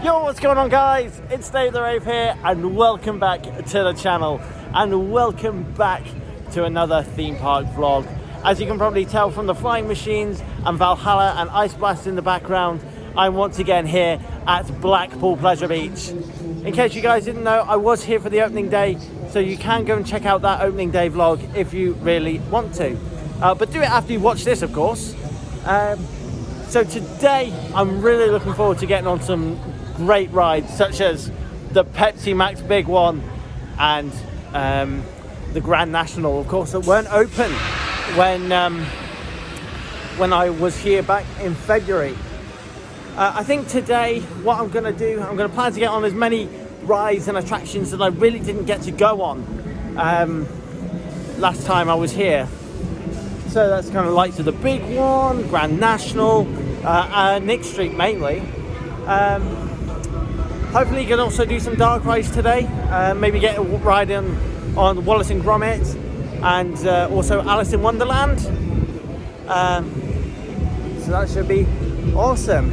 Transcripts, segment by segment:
Yo, what's going on, guys? It's Dave the Rave here, and welcome back to the channel, and welcome back to another theme park vlog. As you can probably tell from the flying machines and Valhalla and Ice Blast in the background, I'm once again here at Blackpool Pleasure Beach. In case you guys didn't know, I was here for the opening day, so you can go and check out that opening day vlog if you really want to. But do it after you watch this, of course. So today, I'm really looking forward to getting on some great rides, such as the Pepsi Max Big One and the Grand National, of course, that weren't open when I was here back in February. I think today, what I'm going to do, I'm going to plan to get on as many rides and attractions that I really didn't get to go on last time I was here. So that's kind of like to the Big One, Grand National, Nick Street mainly. Hopefully you can also do some dark rides today. Maybe get a ride on Wallace and Gromit and also Alice in Wonderland. So that should be awesome.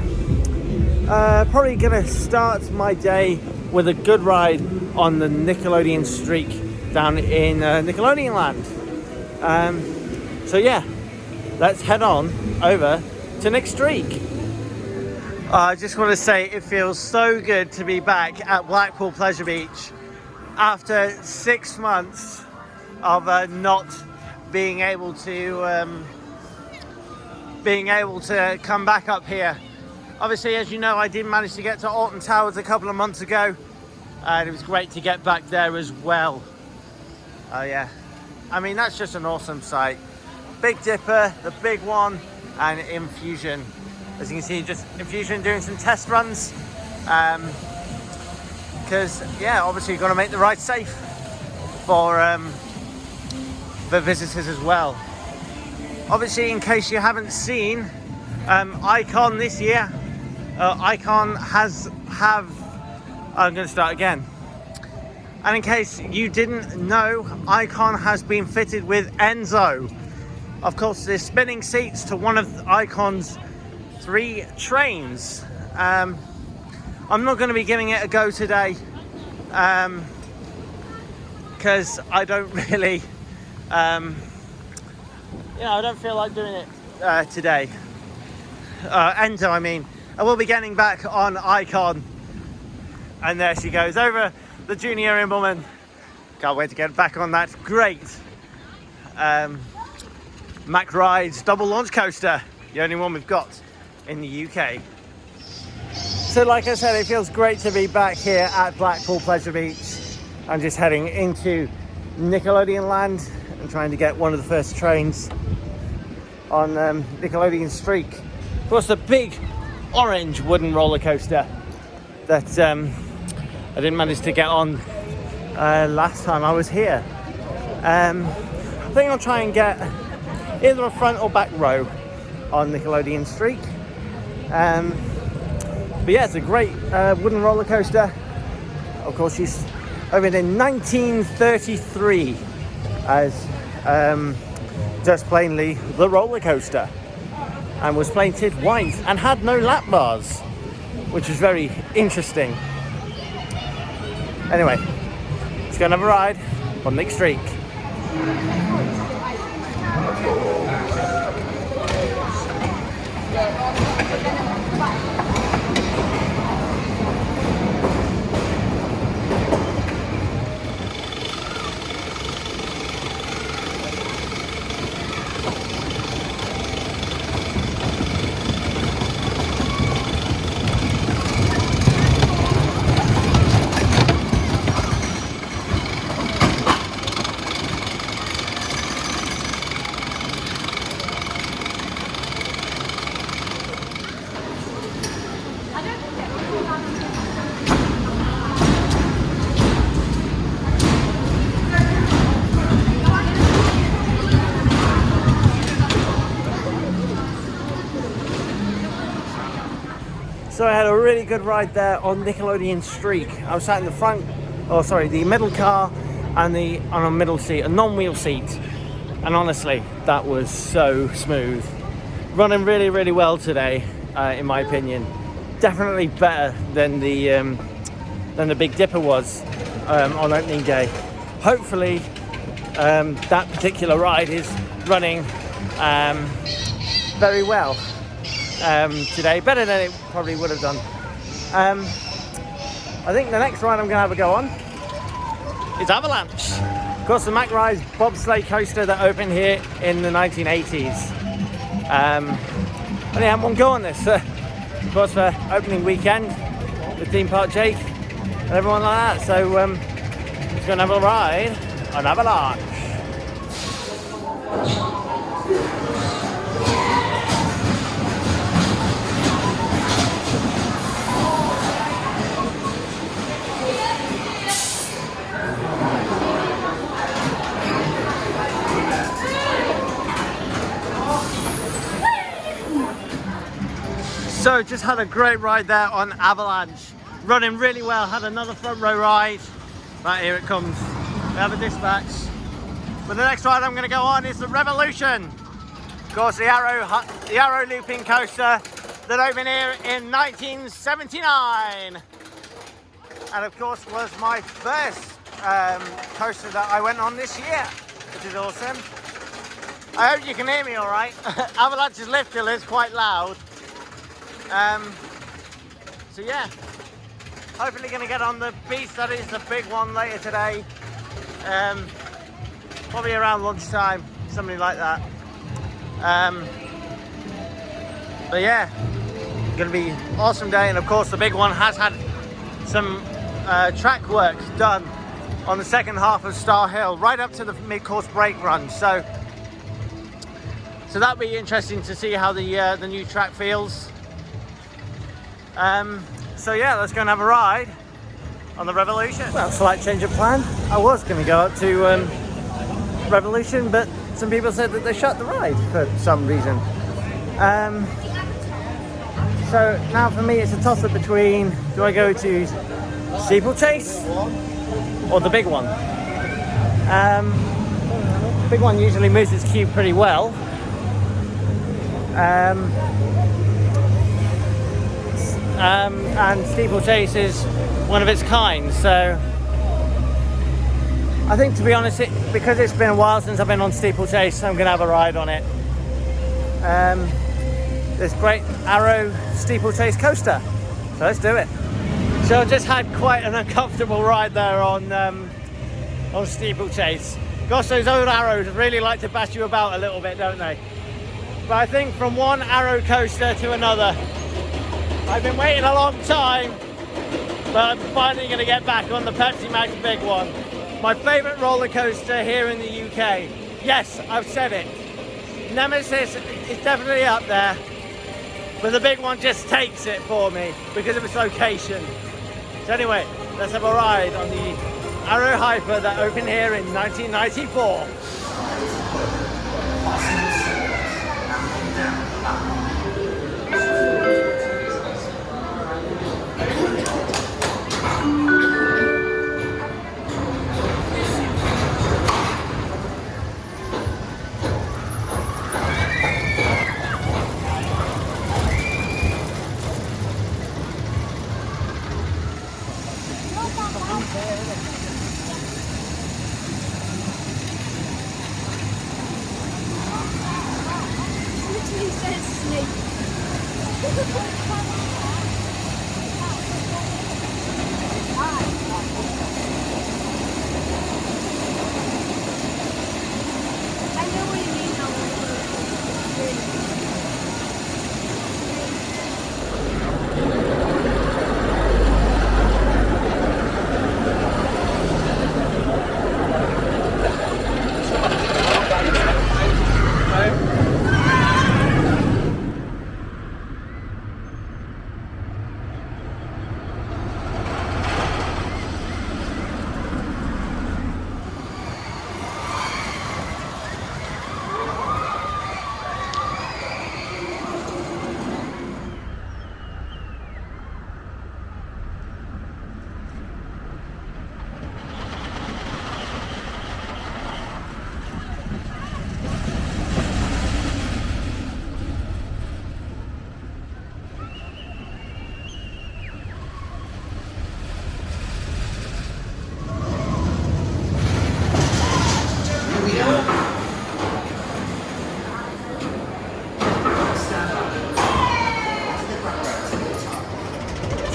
Probably going to start my day with a good ride on the Nickelodeon Streak down in Nickelodeon Land. So yeah, let's head on over to Nick Streak. I just want to say it feels so good to be back at Blackpool Pleasure Beach after 6 months of not being able to come back up here. Obviously, as you know, I did manage to get to Alton Towers a couple of months ago, and it was great to get back there as well. Oh yeah, I mean, that's just an awesome sight. Big Dipper, the Big One, and Infusion. As you can see, just Infusion doing some test runs. Because, yeah, obviously you've got to make the ride safe for visitors as well. Obviously, in case you haven't seen, Icon this year, Icon I'm going to start again. And in case you didn't know, Icon has been fitted with Enzo. Of course, there's spinning seats to one of Icon's 3 trains. I'm not going to be giving it a go today because I don't really, I don't feel like doing it today. Enzo, I mean. I will be getting back on Icon, and there she goes over the Junior Imbleman. Can't wait to get back on that great Mack Rides double launch coaster, the only one we've got in the UK. So like I said, it feels great to be back here at Blackpool Pleasure Beach. I'm just heading into Nickelodeon Land and trying to get one of the first trains on Nickelodeon Streak. Of course, the big orange wooden roller coaster that I didn't manage to get on last time I was here. I think I'll try and get either a front or back row on Nickelodeon Streak. But yeah, it's a great wooden roller coaster. Of course, she's opened in 1933 as just plainly the roller coaster, and was painted white and had no lap bars, which is very interesting. Anyway, let's go and have a ride on Nick Streak. So I had a really good ride there on Nickelodeon Streak. I was sat in the front, the middle car, and on a middle seat, a non-wheel seat. And honestly, that was so smooth. Running really, really well today, in my opinion. definitely better than the Big Dipper was on opening day. Hopefully that particular ride is running very well today, better than it probably would have done. I think the next ride I'm going to have a go on is Avalanche. Of course, the Mack Rise bobsleigh coaster that opened here in the 1980s. I only had one go on this, of course, for opening weekend with Theme Park Jake and everyone like that. So just going to have a ride on Avalanche. So just had a great ride there on Avalanche, running really well. Had another front row ride. Right, here it comes. We have a dispatch. But the next ride I'm going to go on is the Revolution. Of course, the Arrow looping coaster that opened here in 1979, and of course was my first coaster that I went on this year, which is awesome. I hope you can hear me all right. Avalanche's lift hill is quite loud. So yeah, hopefully going to get on the beast that is the big one later today, probably around lunchtime, something like that. But yeah, going to be an awesome day. And of course the big one has had some track work done on the second half of Star Hill right up to the mid-course brake run, so that'll be interesting to see how the new track feels. So yeah, let's go and have a ride on the Revolution. Well, slight change of plan. I was going to go up to Revolution, but some people said that they shut the ride for some reason. So now for me it's a toss-up between, do I go to Steeplechase or the big one? The big one usually moves its cube pretty well. And Steeplechase is one of its kind, so I think, to be honest, because it's been a while since I've been on Steeplechase, I'm going to have a ride on it. This great Arrow Steeplechase coaster, so let's do it. So I just had quite an uncomfortable ride there on Steeplechase. Gosh, those old Arrows really like to bash you about a little bit, don't they? But I think from one Arrow coaster to another, I've been waiting a long time, but I'm finally going to get back on the Pepsi Max Big One. My favourite roller coaster here in the UK. Yes, I've said it. Nemesis is definitely up there, but the big one just takes it for me because of its location. So anyway, let's have a ride on the Arrow Hyper that opened here in 1994.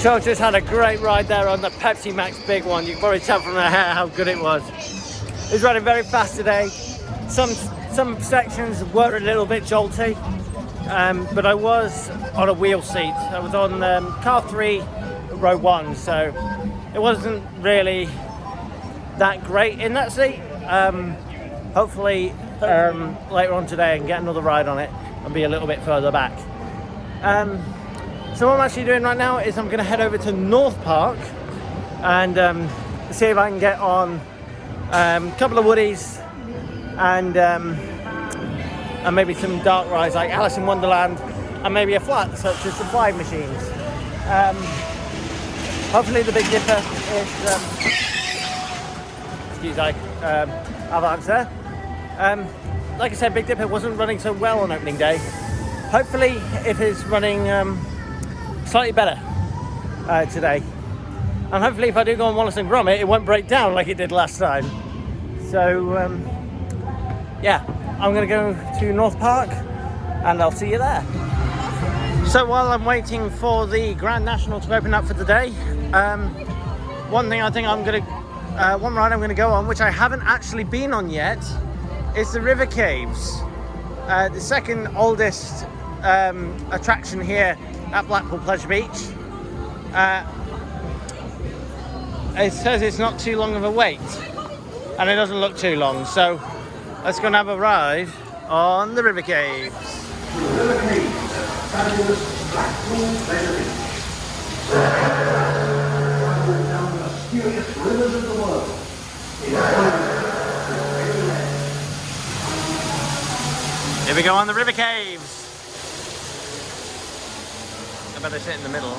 So I just had a great ride there on the Pepsi Max Big One. You can probably tell from the hair how good it was. It was running very fast today. Some sections were a little bit jolty, but I was on a wheel seat. I was on car 3, row 1, so it wasn't really that great in that seat. Hopefully later on today I can get another ride on it and be a little bit further back. So what I'm actually doing right now is I'm going to head over to North Park and see if I can get on a couple of woodies and maybe some dark rides like Alice in Wonderland and maybe a flat such as the Flying Machines. Hopefully the Big Dipper is excuse me, avance there. Like I said, Big Dipper wasn't running so well on opening day. Hopefully if it's running slightly better today, and hopefully if I do go on Wallace and Gromit it won't break down like it did last time. So yeah, I'm gonna go to North Park and I'll see you there. So while I'm waiting for the Grand National to open up for today, one thing I think I'm gonna one ride I'm gonna go on, which I haven't actually been on yet, is the River Caves, the second oldest attraction here at Blackpool Pleasure Beach. It says it's not too long of a wait, and it doesn't look too long, so let's go and have a ride on the River Caves. River Caves, fabulous Blackpool Pleasure Beach. Travel down the mysterious rivers of the world. Here we go on the River Caves. I better sit in the middle.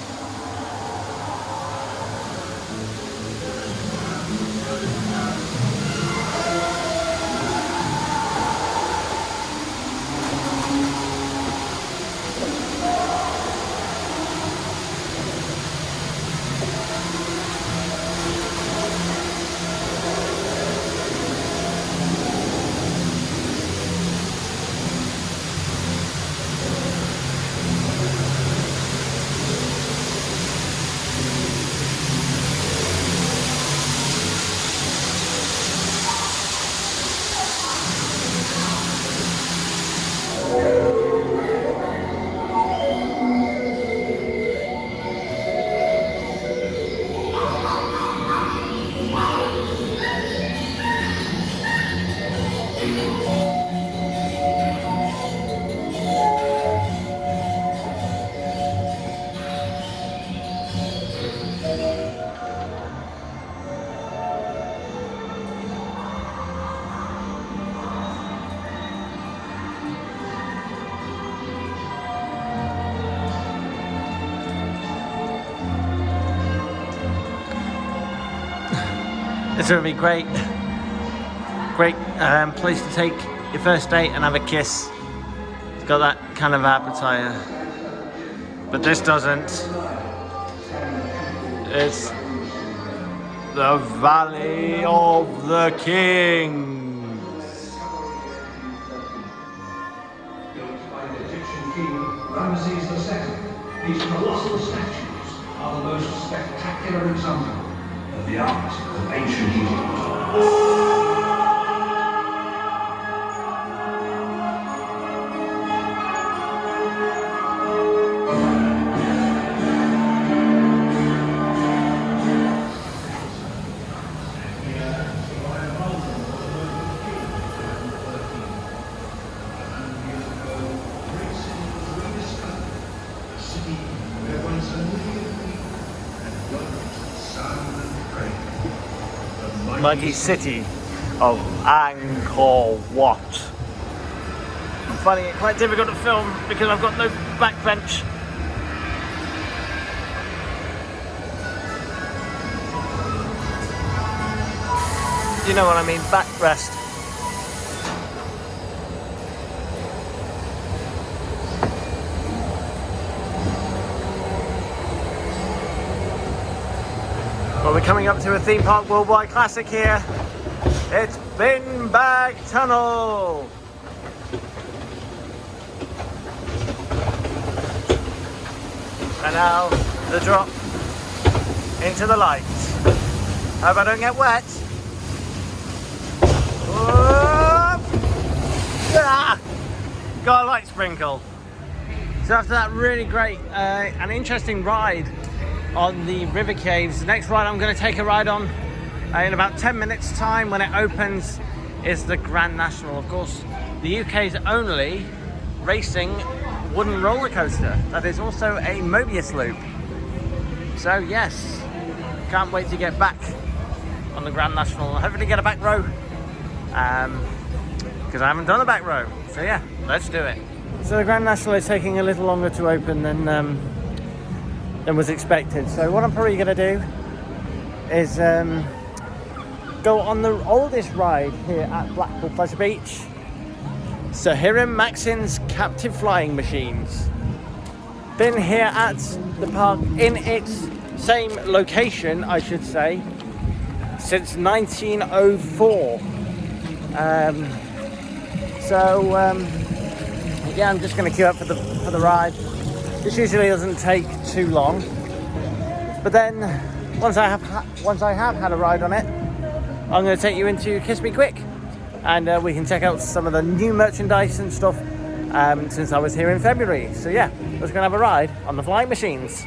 It's going to be great place to take your first date and have a kiss. It's got that kind of appetizer, but this doesn't. It's the Valley of the Kings. Built by the Egyptian king Ramesses II, these colossal statues are the most spectacular example of the art of ancient Egypt. Muggy city of Angkor Wat. I'm finding it quite difficult to film because I've got no back bench. You know what I mean, backrest. Well, we're coming up to a theme park worldwide classic here. It's Bin Bag Tunnel. And now the drop into the lights. Hope I don't get wet. Whoop. Ah, got a light sprinkle. So after that really great and interesting ride on the river caves, the next ride I'm going to take a ride on in about 10 minutes time when it opens is the Grand National. Of course, the UK's only racing wooden roller coaster that is also a Mobius loop. So yes, can't wait to get back on the Grand National and hopefully get a back row, because I haven't done a back row. So yeah, let's do it. So the Grand National is taking a little longer to open than was expected. So what I'm probably going to do is go on the oldest ride here at Blackpool Pleasure Beach, Sir Hiram Maxim's Captive Flying Machines. Been here at the park in its same location, I should say, since 1904. Yeah, I'm just going to queue up for the ride. This usually doesn't take too long, but then once I have had a ride on it, I'm going to take you into Kiss Me Quick, and we can check out some of the new merchandise and stuff since I was here in February. So yeah, let's go and have a ride on the flying machines.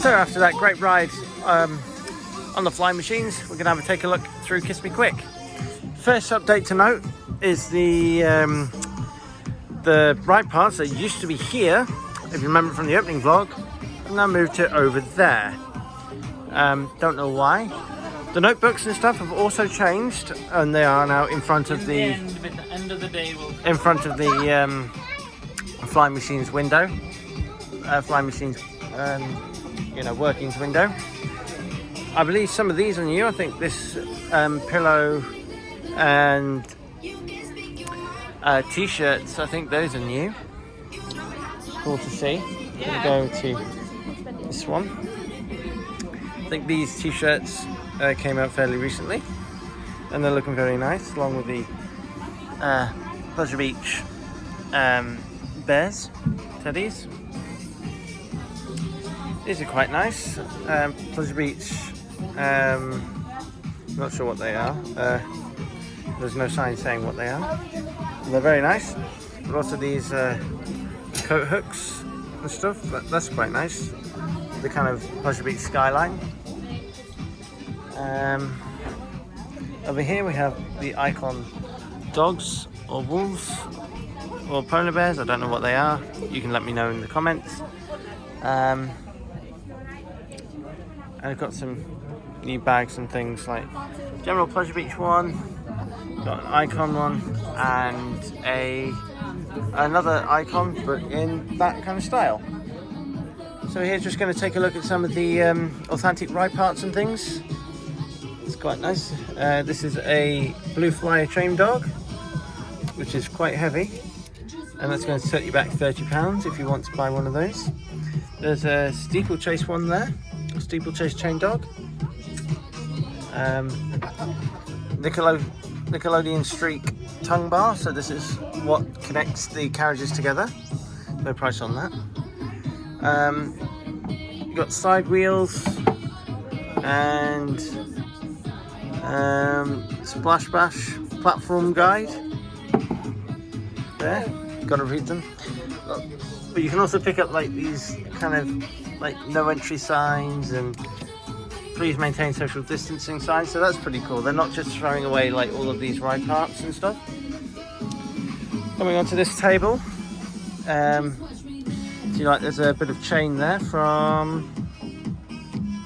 So after that great ride on the flying machines, we're going to have a take a look through Kiss Me Quick. First update to note is the ride parts that used to be here, if you remember from the opening vlog, have now moved to over there. Don't know why. The notebooks and stuff have also changed, and they are now in front of the end of the day, in front of the flying machines window, flying machines workings window. I believe some of these are new. I think this pillow and t-shirts, I think those are new. Cool to see. We'll go to this one. I think these t-shirts came out fairly recently, and they're looking very nice, along with the Pleasure Beach bears, teddies. These are quite nice. Pleasure Beach, not sure what they are. There's no sign saying what they are. They're very nice. But also these coat hooks and stuff, that's quite nice. The kind of Pleasure Beach skyline. Over here we have the icon dogs or wolves or polar bears. I don't know what they are. You can let me know in the comments. I've got some new bags and things like General Pleasure Beach one, got an icon one, and another icon, but in that kind of style. So here's just going to take a look at some of the authentic ride parts and things. It's quite nice. This is a Blue Flyer chain dog, which is quite heavy, and that's going to set you back £30 if you want to buy one of those. There's a steeplechase one there, a steeplechase chain dog. Nickelodeon Streak tongue bar, so this is what connects the carriages together. No price on that. You've got side wheels and Splash Bash platform guide. There, gotta read them. But you can also pick up like these kind of like no entry signs and please maintain social distancing signs. So that's pretty cool. They're not just throwing away like all of these ride parts and stuff. Coming onto this table, see like there's a bit of chain there from,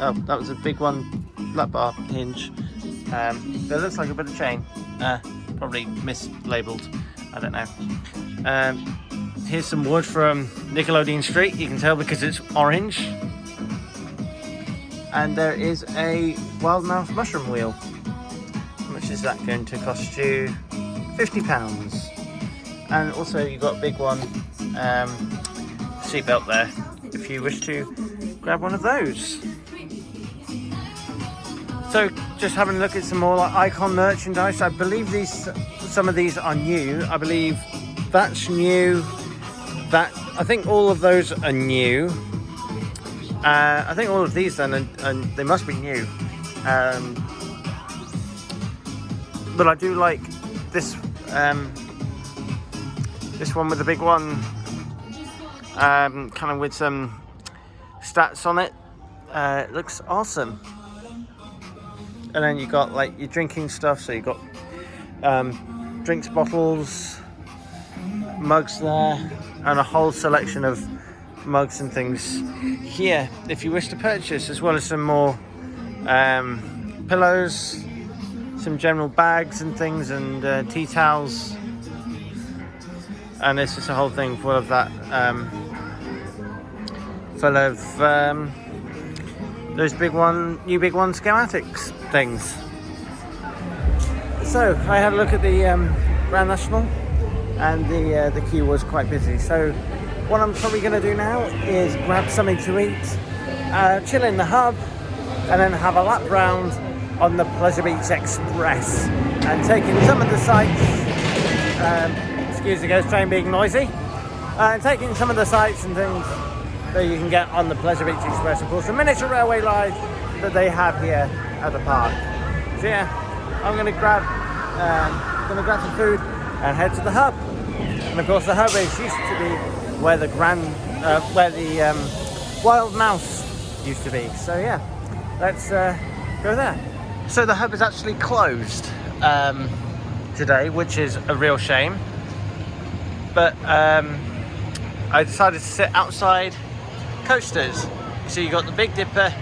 oh that was a big one, lap bar hinge. But it looks like a bit of chain, probably mislabeled, I don't know. Here's some wood from Nickelodeon Street, you can tell because it's orange. And there is a wild mouse mushroom wheel. How much is that going to cost you? £50. And also you've got a big one, seatbelt there, if you wish to grab one of those. So just having a look at some more like Icon merchandise. I believe some of these are new. I believe that's new. I think all of those are new. I think all of these then, and they must be new. But I do like this this one with the big one, kind of with some stats on it. It looks awesome. And then you got like your drinking stuff, so you got drinks bottles, mugs there, and a whole selection of mugs and things here if you wish to purchase, as well as some more pillows, some general bags and things, and tea towels. And this is a whole thing full of that, full of those new big one schematics things. So I had a look at the Grand National, and the queue was quite busy. So what I'm probably going to do now is grab something to eat, chill in the hub, and then have a lap round on the Pleasure Beach Express and taking some of the sights. Excuse the ghost train being noisy. And taking some of the sights and things that you can get on the Pleasure Beach Express. Of course, the miniature railway ride that they have here at the park. So yeah, I'm going to grab some food and head to the hub. And of course, the hub used to be where the wild mouse used to be. So yeah, let's go there. So the hub is actually closed today, which is a real shame. But I decided to sit outside coasters. So you got the Big Dipper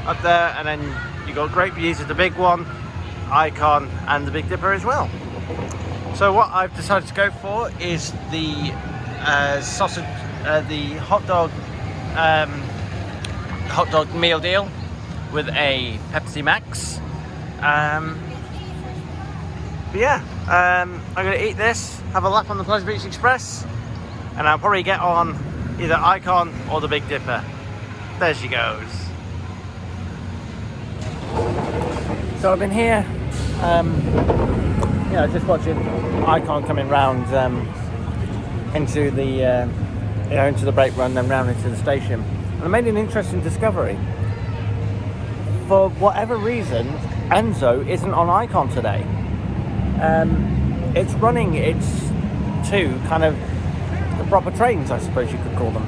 up there, and then you got great views of the big one, Icon, and the Big Dipper as well. So what I've decided to go for is the sausage, the hot dog meal deal with a Pepsi Max. But yeah, I'm going to eat this, have a lap on the Pleasure Beach Express, and I'll probably get on either Icon or the Big Dipper. There she goes. So I've been here, just watching Icon coming round into the into the brake run, then round into the station. And I made an interesting discovery. For whatever reason, Enzo isn't on Icon today. It's running its two kind of the proper trains, I suppose you could call them.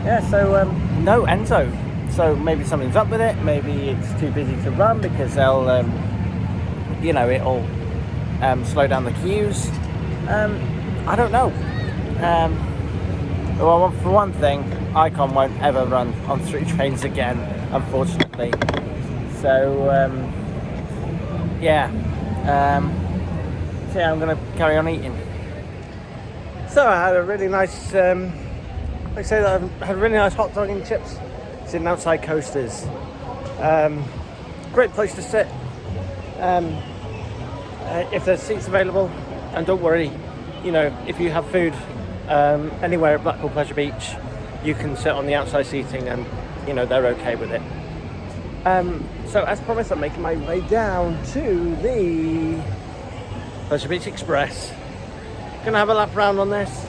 Yeah, so no Enzo. So maybe something's up with it. Maybe it's too busy to run because they'll, it'll slow down the queues. I don't know. Well, for one thing, Icon won't ever run on 3 trains again, unfortunately. So so yeah, I'm going to carry on eating. So I had a really nice, I had a really nice hot dog and chips sitting outside coasters. Great place to sit. If there's seats available, and don't worry, if you have food anywhere at Blackpool Pleasure Beach, you can sit on the outside seating, and they're okay with it. So as promised, I'm making my way down to the Pleasure Beach Express. Gonna have a lap around on this,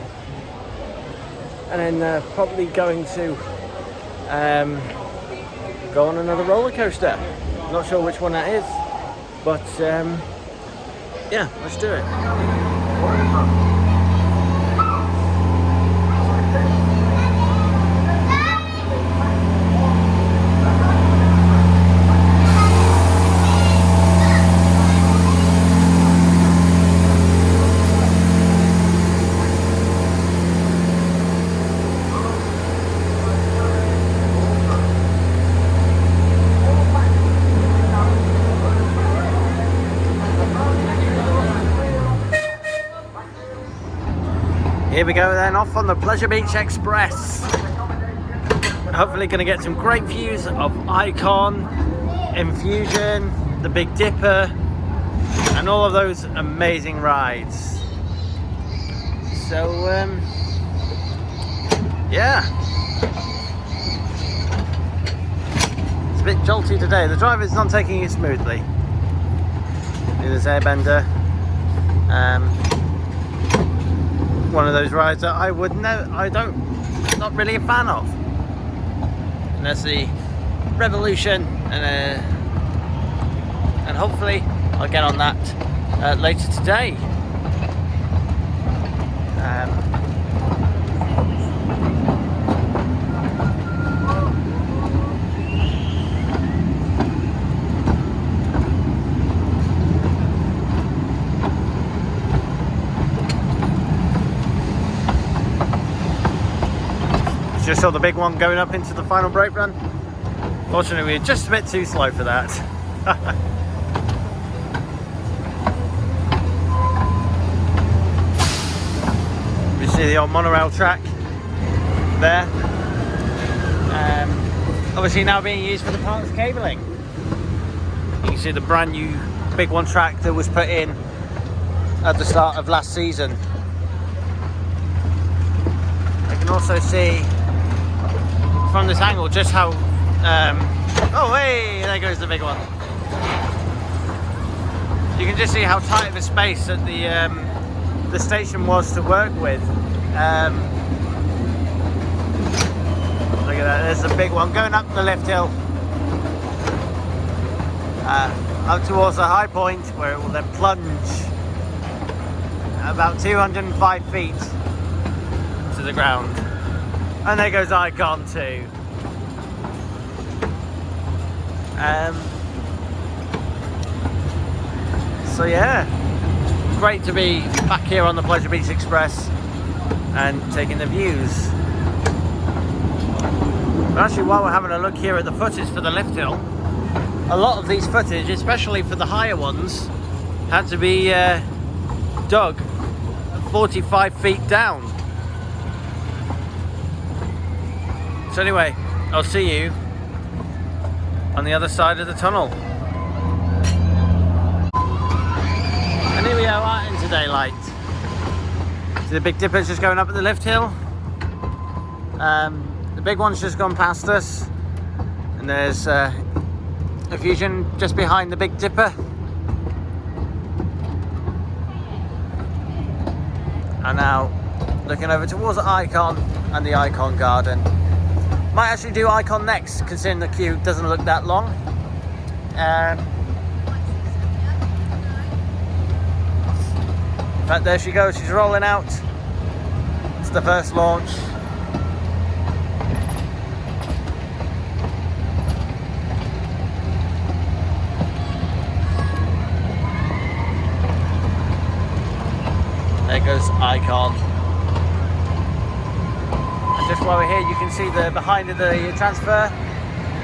and then probably going to go on another roller coaster. Not sure which one that is, but yeah, let's do it. Here we go then, off on the Pleasure Beach Express. Hopefully going to get some great views of Icon, Infusion, the Big Dipper, and all of those amazing rides. So, yeah. It's a bit jolty today. The driver's not taking it smoothly. There's Airbender. One of those rides that I not really a fan of. And that's the Revolution, and hopefully I'll get on that later today. Just saw the big one going up into the final brake run. Fortunately, we were just a bit too slow for that. We see the old monorail track there. Obviously now being used for the park's cabling. You can see the brand new Big One track that was put in at the start of last season. I can also see from this angle just how oh hey, there goes the big one. You can just see how tight of a space that the station was to work with. Look at that, there's the big one going up the lift hill up towards the high point where it will then plunge about 205 feet to the ground. And there goes Icon too. So yeah, great to be back here on the Pleasure Beach Express and taking the views. But actually, while we're having a look here at the footage for the lift hill, a lot of these footage, especially for the higher ones, had to be dug 45 feet down. So anyway, I'll see you on the other side of the tunnel. And here we are out into daylight. See the Big Dipper's just going up at the lift hill. The big one's just gone past us. And there's Infusion just behind the Big Dipper. And now looking over towards the Icon and the Icon Garden. Might actually do Icon next, considering the queue doesn't look that long. In fact, there she goes, she's rolling out. It's the first launch. There goes Icon. Just while we're here, you can see the behind of the transfer,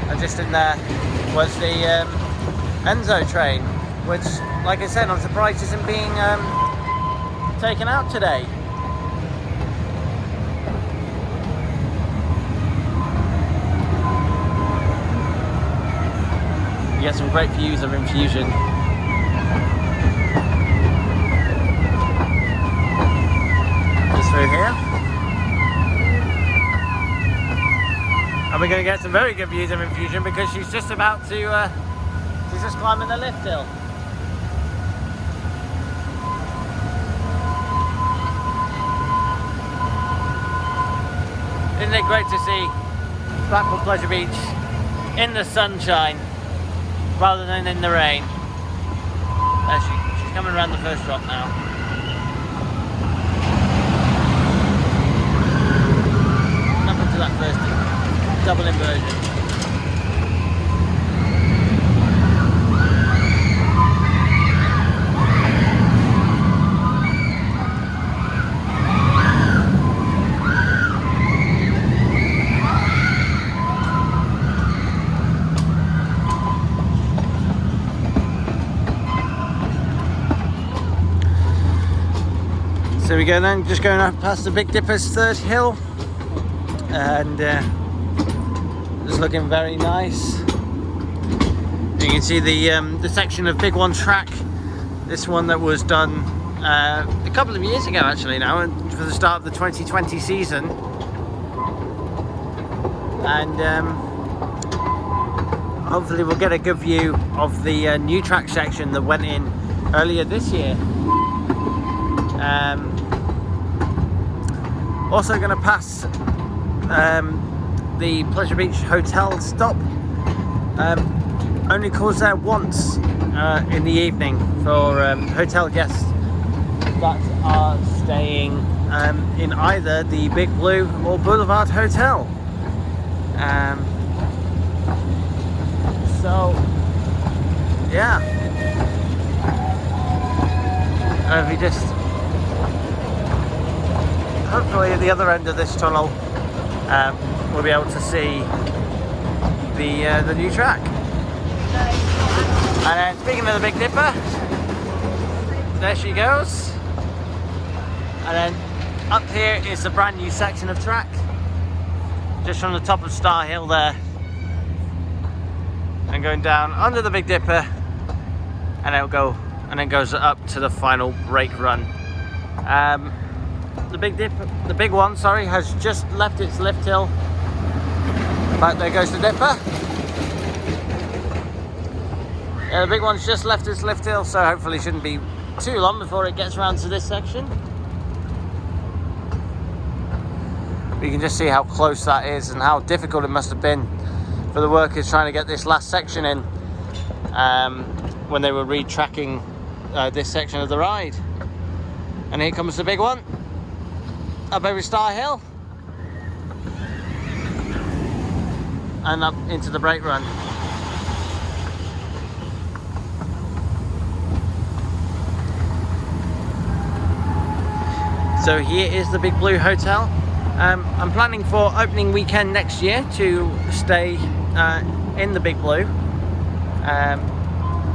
and just in there was the Enzo train, which, like I said, I'm surprised isn't being taken out today. You get some great views of Infusion. Just through here. And we're going to get some very good views of Infusion because she's just about to, she's just climbing the lift hill. Isn't it great to see Blackpool Pleasure Beach in the sunshine rather than in the rain. There she's coming around the first drop now. Up into that first double inversion. So we go then, just going up past the Big Dipper's third hill, and it's looking very nice. You can see the section of Big One track, this one that was done a couple of years ago actually now, for the start of the 2020 season, and hopefully we'll get a good view of the new track section that went in earlier this year. Also going to pass the Pleasure Beach Hotel stop. Only calls there once in the evening for hotel guests that are staying in either the Big Blue or Boulevard Hotel. So yeah, if we just hopefully at the other end of this tunnel we'll be able to see the new track. And then speaking of the Big Dipper, there she goes. And then up here is the brand new section of track, just from the top of Star Hill there, and going down under the Big Dipper, and it'll go, and then goes up to the final brake run. The big one, sorry, has just left its lift hill. Back there goes the Dipper. Yeah, the big one's just left its lift hill, so hopefully shouldn't be too long before it gets around to this section. You can just see how close that is and how difficult it must have been for the workers trying to get this last section in when they were retracking this section of the ride. And here comes the big one up over Star Hill and up into the brake run. So here is the Big Blue Hotel. I'm planning for opening weekend next year to stay in the Big Blue,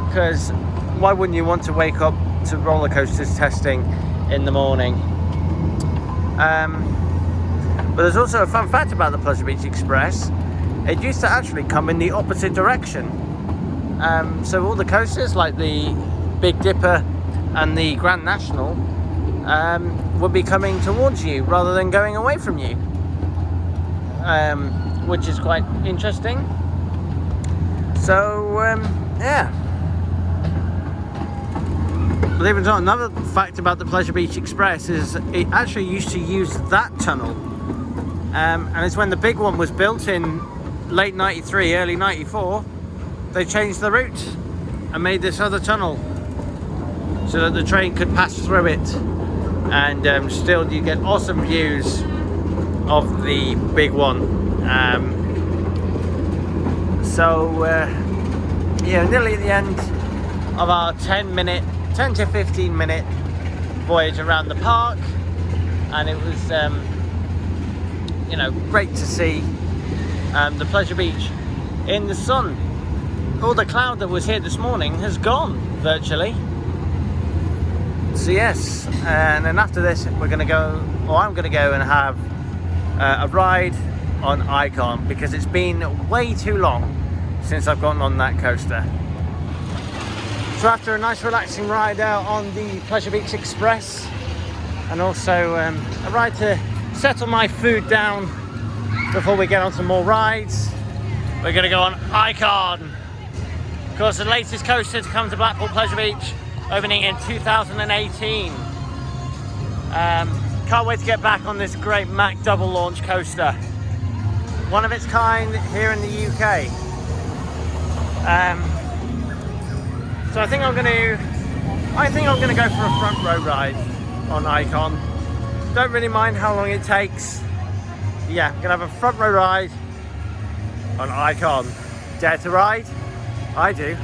because why wouldn't you want to wake up to roller coasters testing in the morning? But there's also a fun fact about the Pleasure Beach Express. It used to actually come in the opposite direction. So all the coasters like the Big Dipper and the Grand National would be coming towards you rather than going away from you, which is quite interesting. So yeah, believe it or not, another fact about the Pleasure Beach Express is it actually used to use that tunnel, and it's when the big one was built in late 93, early 94, they changed the route and made this other tunnel so that the train could pass through it, and still you get awesome views of the big one. Yeah, nearly at the end of our 10 to 15 minute voyage around the park, and it was you know, great to see the Pleasure Beach in the sun. All the cloud that was here this morning has gone virtually. So yes, and then after this we're going to go, or I'm going to go and have a ride on Icon, because it's been way too long since I've gotten on that coaster. So after a nice relaxing ride out on the Pleasure Beach Express, and also a ride to settle my food down before we get on some more rides, we're going to go on Icon. Of course, the latest coaster to come to Blackpool Pleasure Beach, opening in 2018. Can't wait to get back on this great Mack double launch coaster. one of its kind here in the UK. So I think I'm gonna go for a front row ride on Icon. Don't really mind how long it takes. Yeah, I'm gonna have a front row ride on Icon. Dare to ride? I do.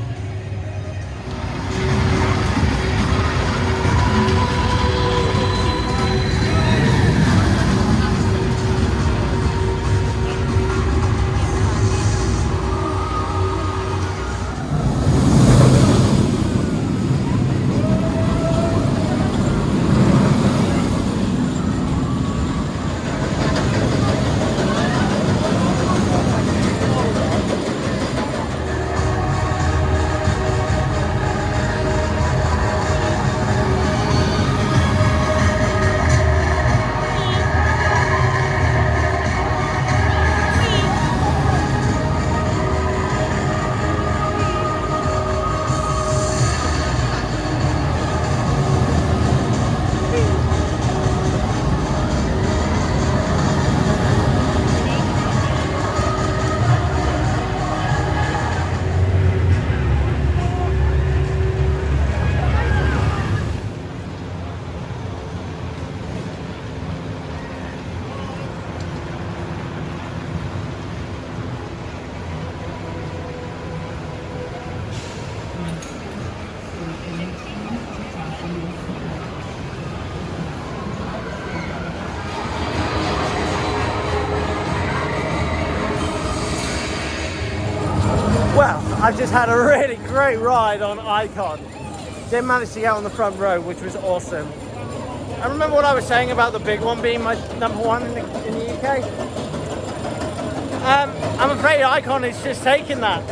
Well, I've just had a really great ride on Icon. Did manage to get on the front row, which was awesome. I remember what I was saying about the big one being my number one in the UK. I'm afraid Icon is just taking that.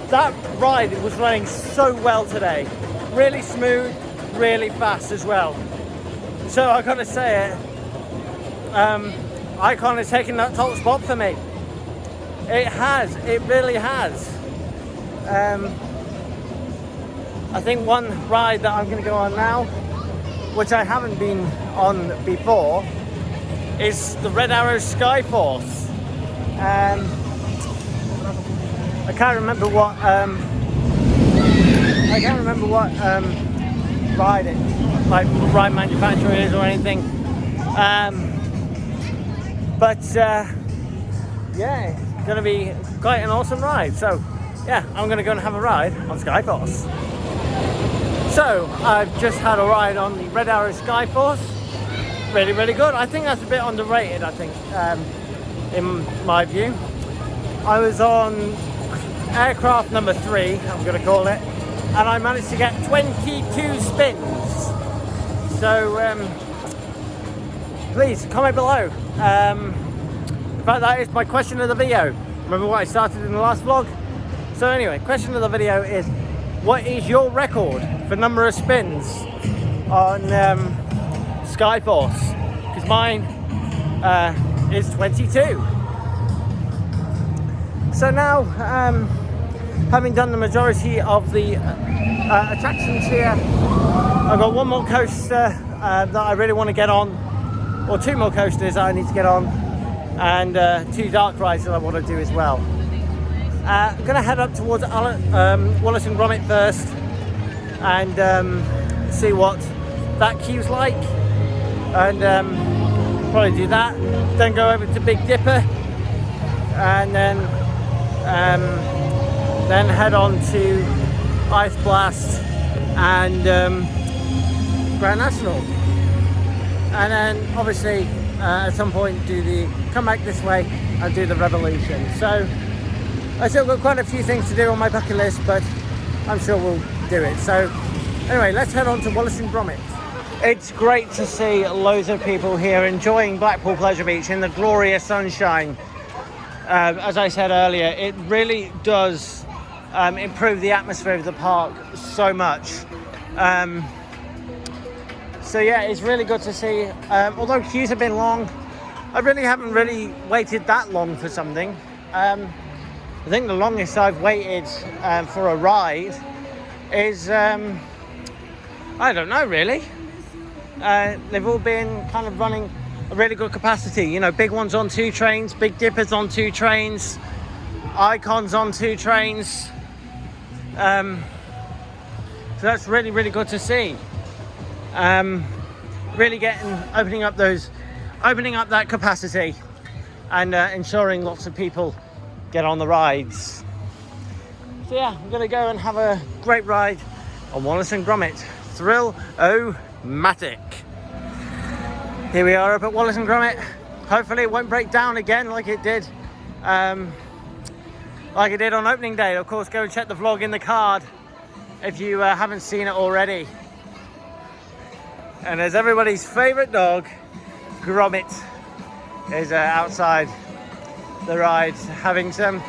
That ride was running so well today. Really smooth, really fast as well. So I gotta say it, Icon is taking that top spot for me. It has, it really has. I think one ride that I'm going to go on now, which I haven't been on before, is the Red Arrow Skyforce. I can't remember what ride it, like ride manufacturer is or anything. Yeah. Going to be quite an awesome ride. So yeah, I'm going to go and have a ride on Skyforce. So I've just had a ride on the Red Arrow Skyforce. Really, really good. I think that's a bit underrated, I think, in my view. I was on aircraft number 3, I'm going to call it, and I managed to get 22 spins. So please comment below. In fact, that is my question of the video. Remember what I started in the last vlog? So anyway, question of the video is, what is your record for number of spins on Skyforce? Because mine is 22. So now, having done the majority of the attractions here, I've got one more coaster that I really want to get on, or 2 more coasters that I need to get on, and 2 dark rides that I want to do as well. I'm going to head up towards Wallace and Gromit first and see what that queue's like, and probably do that, then go over to Big Dipper, and then head on to Ice Blast and Grand National, and then obviously at some point come back this way and do the Revolution. So I still got quite a few things to do on my bucket list, but I'm sure we'll do it. So anyway, let's head on to Wallace and Gromit. It's great to see loads of people here enjoying Blackpool Pleasure Beach in the glorious sunshine. As I said earlier, it really does improve the atmosphere of the park so much. So yeah, it's really good to see. Although queues have been long, I really haven't waited that long for something. I think the longest I've waited for a ride is, I don't know really. They've all been kind of running a really good capacity. You know, Big One's on 2 trains, Big Dipper's on 2 trains, Icon's on 2 trains. So that's really, really good to see. Really opening up that capacity and ensuring lots of people get on the rides. So yeah, I'm gonna go and have a great ride on Wallace and Gromit Thrill-O-Matic. Here we are up at Wallace and Gromit. Hopefully it won't break down again like it did on opening day. Of course, go and check the vlog in the card if you haven't seen it already. And there's everybody's favourite dog, Gromit, is outside the ride having some,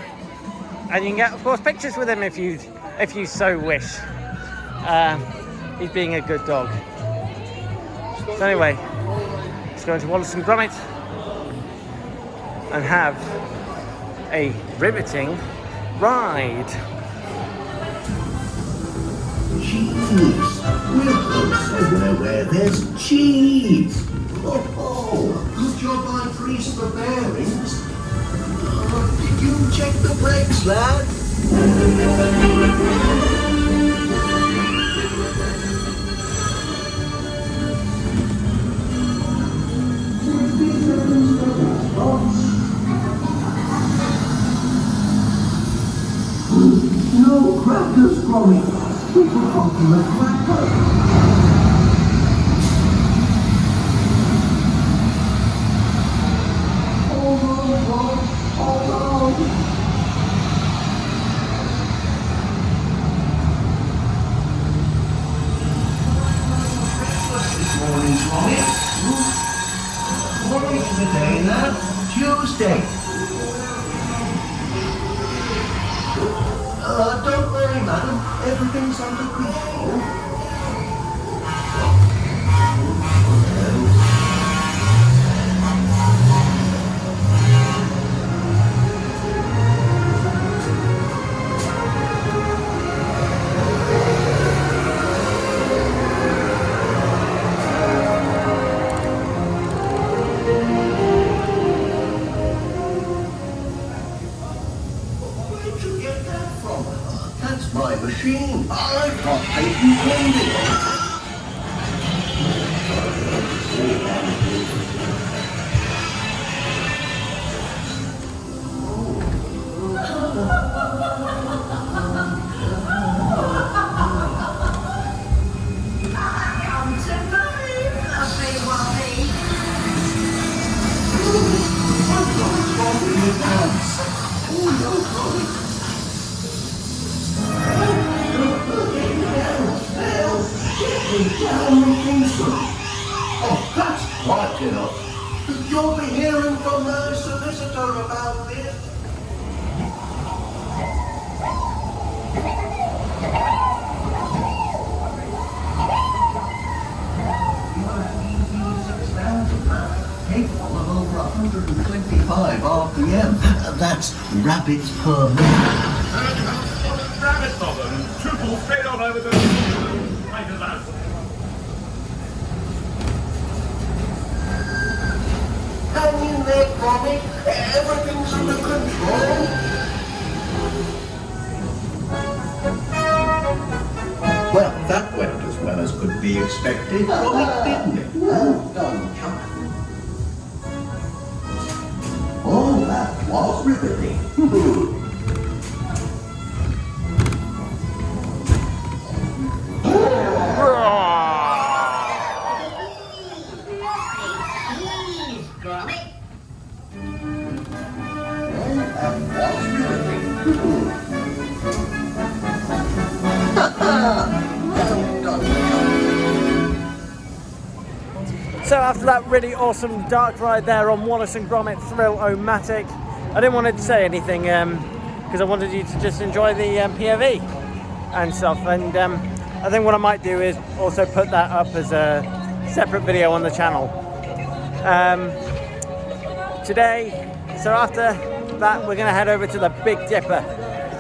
and you can get, of course, pictures with him if you so wish. He's being a good dog. So anyway, let's go into Wallace and Gromit and have a riveting ride. Cheese. We're close everywhere where there's cheese. Oh, good job I greased the bearings. Did you check the brakes, lad? No crackers, Gromit. We forgot the crackers. Hold on, Gromit. Hold on. This morning, Gromit. What is the day, lad? Tuesday. Don't worry, madam. Everything's under control. Where'd you get that from? That's my machine. I've got patent pending. Oh, that's quite enough. You'll be hearing from the solicitor about this. Capable of over 125 RPM. That's rabbits per minute. Rabbit problem. Triple straight on over the... Like that. Hang in there, Gromit. Everything's under control. Well, that went as well as could be expected, Gromit, didn't it? Well done, chap. Oh, that was riveting. So after that really awesome dark ride there on Wallace and Gromit Thrill-O-Matic, I didn't want to say anything because I wanted you to just enjoy the POV and stuff. And I think what I might do is also put that up as a separate video on the channel. Today, so after that, we're going to head over to the Big Dipper.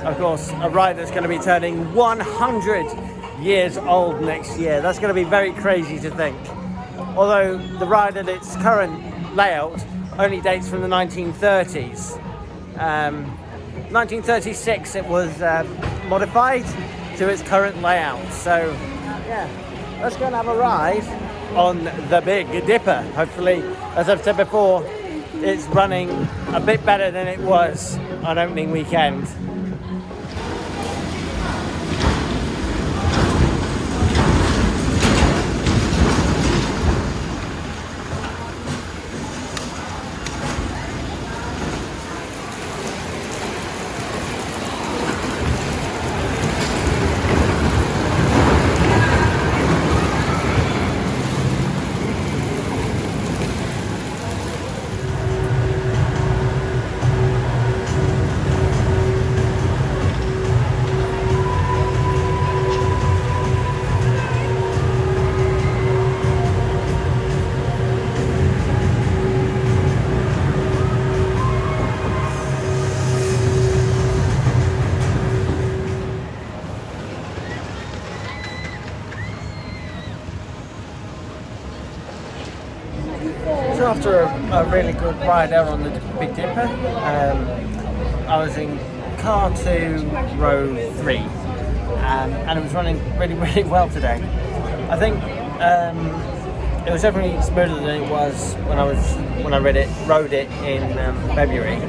Of course, a ride that's going to be turning 100 years old next year. That's going to be very crazy to think. Although the ride at its current layout only dates from the 1930s. 1936 it was modified to its current layout. So yeah, let's go and have a ride on the Big Dipper. Hopefully, as I've said before, it's running a bit better than it was on opening weekend. So after a really good ride out on the Big Dipper, I was in car 2, row 3, and it was running really, really well today. I think it was definitely smoother than it was when I rode it in February.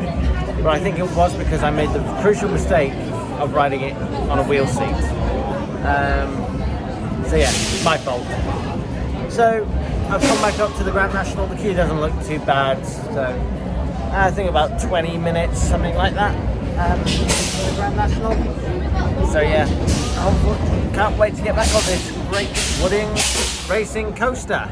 But I think it was because I made the crucial mistake of riding it on a wheel seat. So yeah, my fault. So I've come back up to the Grand National. The queue doesn't look too bad, so I think about 20 minutes, something like that, for the Grand National. So yeah, can't wait to get back on this great wooden racing coaster.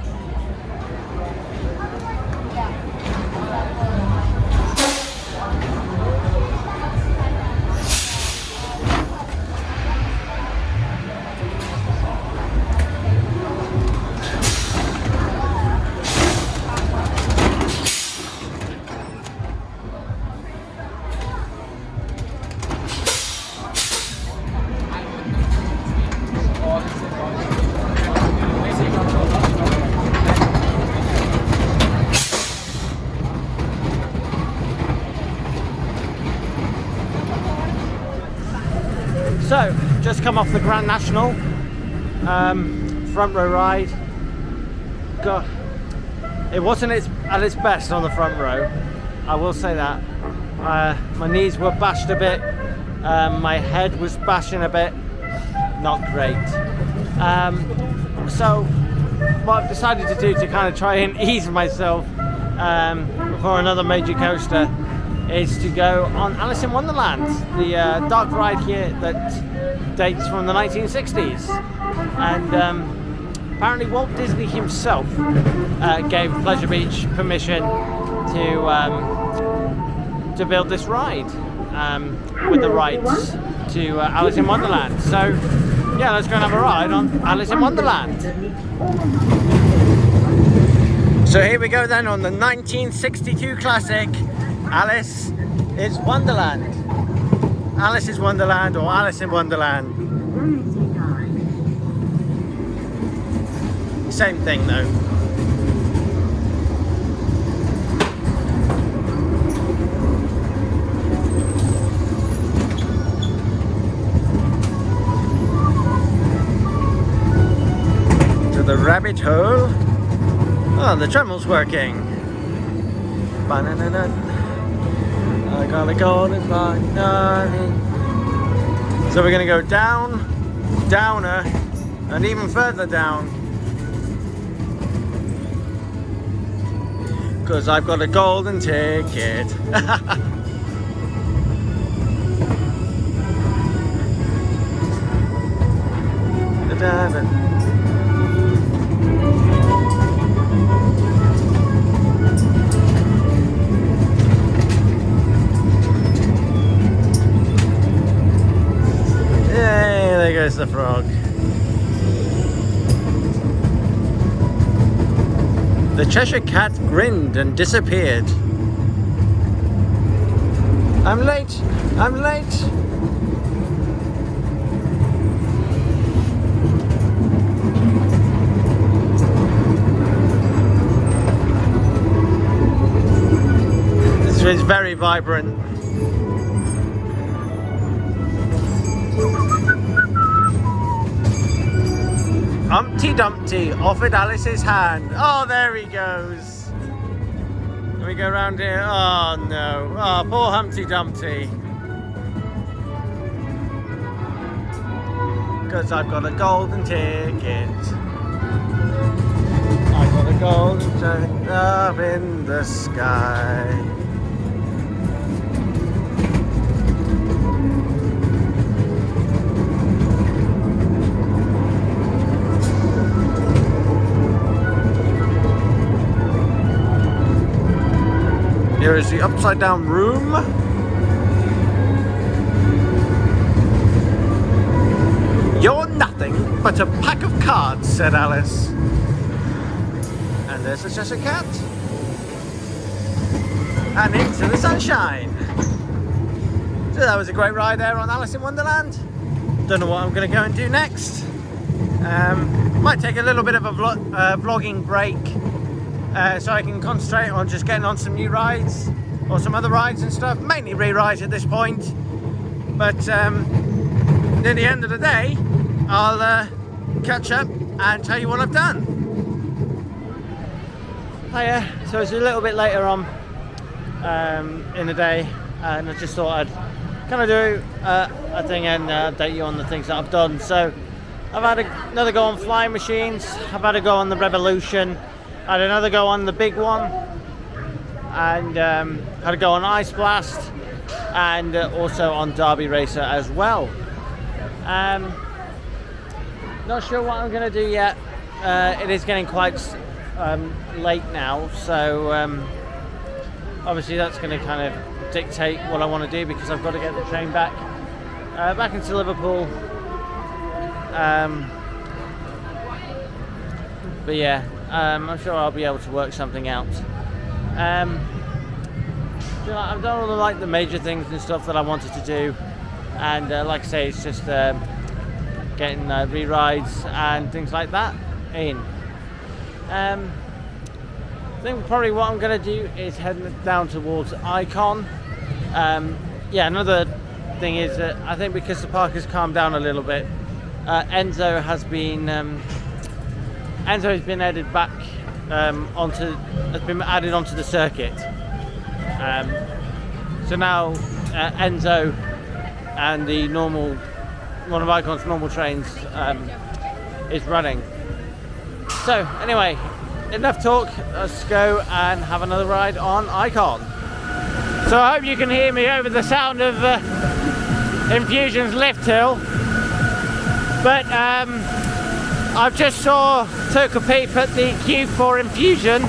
So, just come off the Grand National, front row ride. God, it wasn't at its best on the front row, I will say that. My knees were bashed a bit, my head was bashing a bit, not great. So, what I've decided to do to kind of try and ease myself before another major coaster is to go on Alice in Wonderland, the dark ride here that dates from the 1960s. And apparently Walt Disney himself gave Pleasure Beach permission to build this ride with the rights to Alice in Wonderland. So yeah, let's go and have a ride on Alice in Wonderland. So here we go then on the 1962 classic Alice is Wonderland. Alice is Wonderland, or Alice in Wonderland. Same thing though. To the rabbit hole. Oh, the tremol's working. Ba-na-na-na. I got a golden banana. So we're gonna go down, downer, and even further down. Because I've got a golden ticket. There goes the frog. The Cheshire Cat grinned and disappeared. I'm late! I'm late! vibrant. Humpty Dumpty offered Alice's hand. Oh, there he goes. Let me go around here. Oh no. Oh, poor Humpty Dumpty. Because I've got a golden ticket. I've got a golden ticket up in the sky. Here is the upside down room. You're nothing but a pack of cards, said Alice. And there's the Cheshire Cat. And into the sunshine. So that was a great ride there on Alice in Wonderland. Don't know what I'm going to go and do next. Might take a little bit of a vlogging break. So I can concentrate on just getting on some new rides or some other rides and stuff, mainly re-rides at this point. But near the end of the day, I'll catch up and tell you what I've done. Hiya, so it's a little bit later on in the day, and I just thought I'd kind of do a thing and update you on the things that I've done. So I've had another go on flying machines, I've had a go on the Revolution, I had another go on the Big One, and had a go on Ice Blast, and also on Derby Racer as well. Not sure what I'm going to do yet. It is getting quite late now, so obviously that's going to kind of dictate what I want to do, because I've got to get the train back into Liverpool. But yeah, I'm sure I'll be able to work something out. You know, I've done all the major things and stuff that I wanted to do, and like I say, it's just getting re-rides and things like that in. I think probably what I'm going to do is head down towards Icon. Yeah, another thing is that I think because the park has calmed down a little bit, Enzo has been added back has been added onto the circuit. So now Enzo and the one of Icon's normal trains is running. So anyway, enough talk, let's go and have another ride on Icon. So I hope you can hear me over the sound of Infusion's lift hill, but I've just took a peep at the queue for Infusion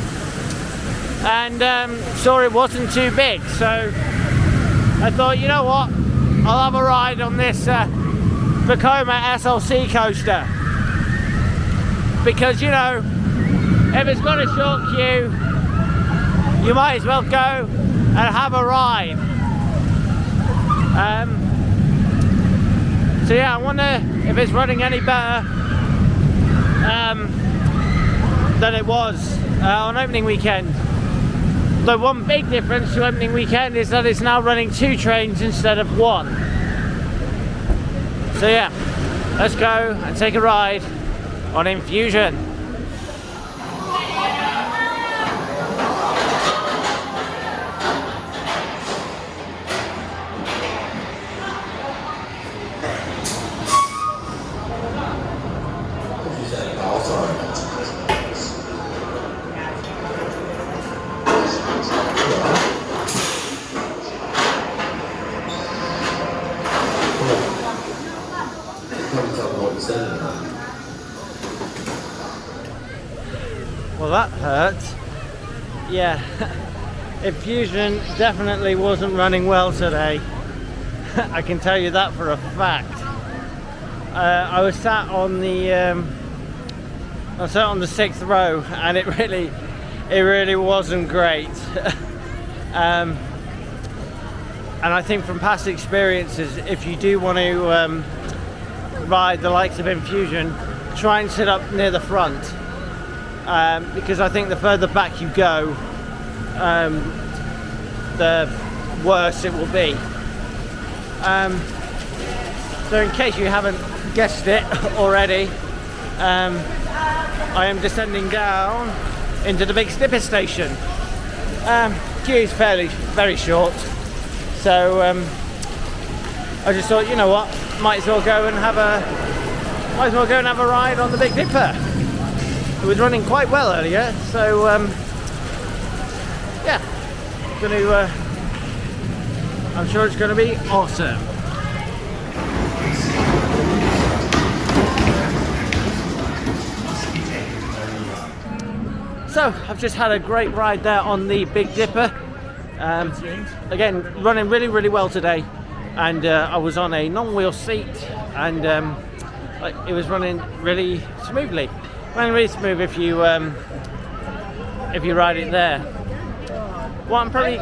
and saw it wasn't too big, so I thought, you know what, I'll have a ride on this Vekoma SLC coaster, because you know, if it's got a short queue, you might as well go and have a ride. So yeah, I wonder if it's running any better than it was on opening weekend. The one big difference to opening weekend is that it's now running 2 trains instead of 1. So yeah, let's go and take a ride on Infusion. Well, that hurt. Yeah, Infusion definitely wasn't running well today. I can tell you that for a fact. I was sat on the 6th row, and it really wasn't great. And I think from past experiences, if you do want to ride the likes of Infusion, try and sit up near the front, because I think the further back you go, the worse it will be. So in case you haven't guessed it already, I am descending down into the Big Dipper station. Queue is very short, so I just thought, you know what, might as well go and have a ride on the Big Dipper. It was running quite well earlier, so yeah, I'm sure it's going to be awesome. So I've just had a great ride there on the Big Dipper. Again, running really well today, and I was on a non-wheel seat, and it was running really smoothly. Running really smooth if you ride it there. What I'm probably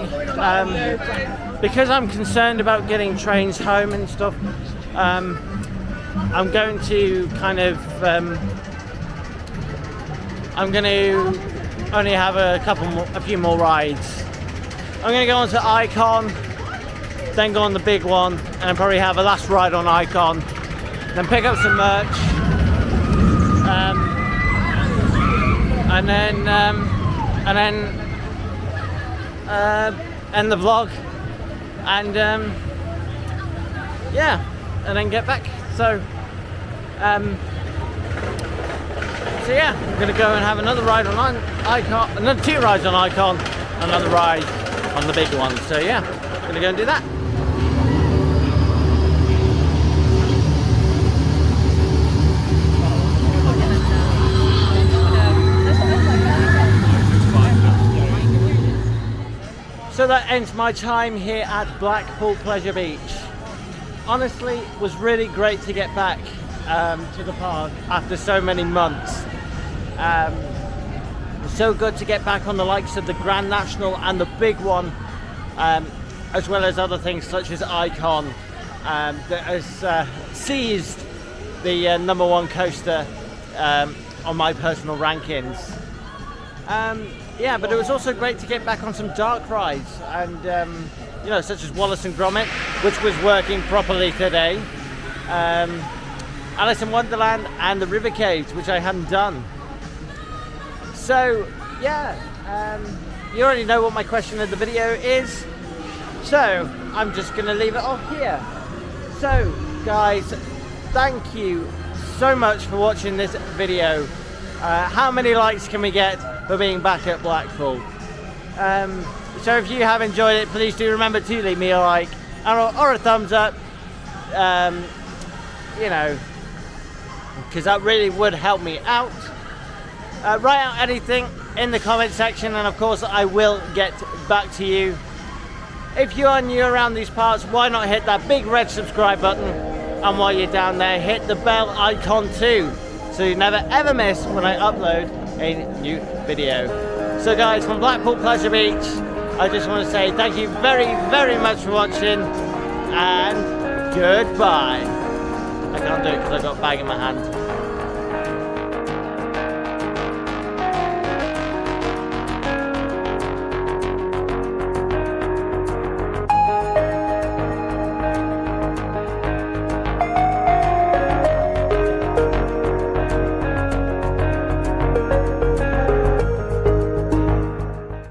because I'm concerned about getting trains home and stuff, I'm going to kind of I'm going to only have a few more rides. I'm going to go on to Icon, then go on the big one, and then probably have a last ride on Icon, then pick up some merch, and then end the vlog, and yeah, and then get back. So yeah, I'm going to go and have another ride on Icon, another 2 rides on Icon, another ride on the big one. So yeah, I'm going to go and do that. So that ends my time here at Blackpool Pleasure Beach. Honestly, it was really great to get back to the park after so many months. So good to get back on the likes of the Grand National and the big one, as well as other things such as Icon, that has seized the #1 coaster on my personal rankings. Yeah, but it was also great to get back on some dark rides, and you know, such as Wallace and Gromit, which was working properly today, Alice in Wonderland, and the River Caves, which I hadn't done. So yeah, you already know what my question of the video is, so I'm just gonna leave it off here. So guys, thank you so much for watching this video. How many likes can we get for being back at Blackpool? So if you have enjoyed it, please do remember to leave me a like or a thumbs up, you know, because that really would help me out. Write out anything in the comment section, and of course I will get back to you. If you are new around these parts, why not hit that big red subscribe button, and while you're down there, hit the bell icon too, so you never ever miss when I upload a new video. So guys, from Blackpool Pleasure Beach, I just want to say thank you very much for watching, and goodbye. I can't do it because I've got a bag in my hand.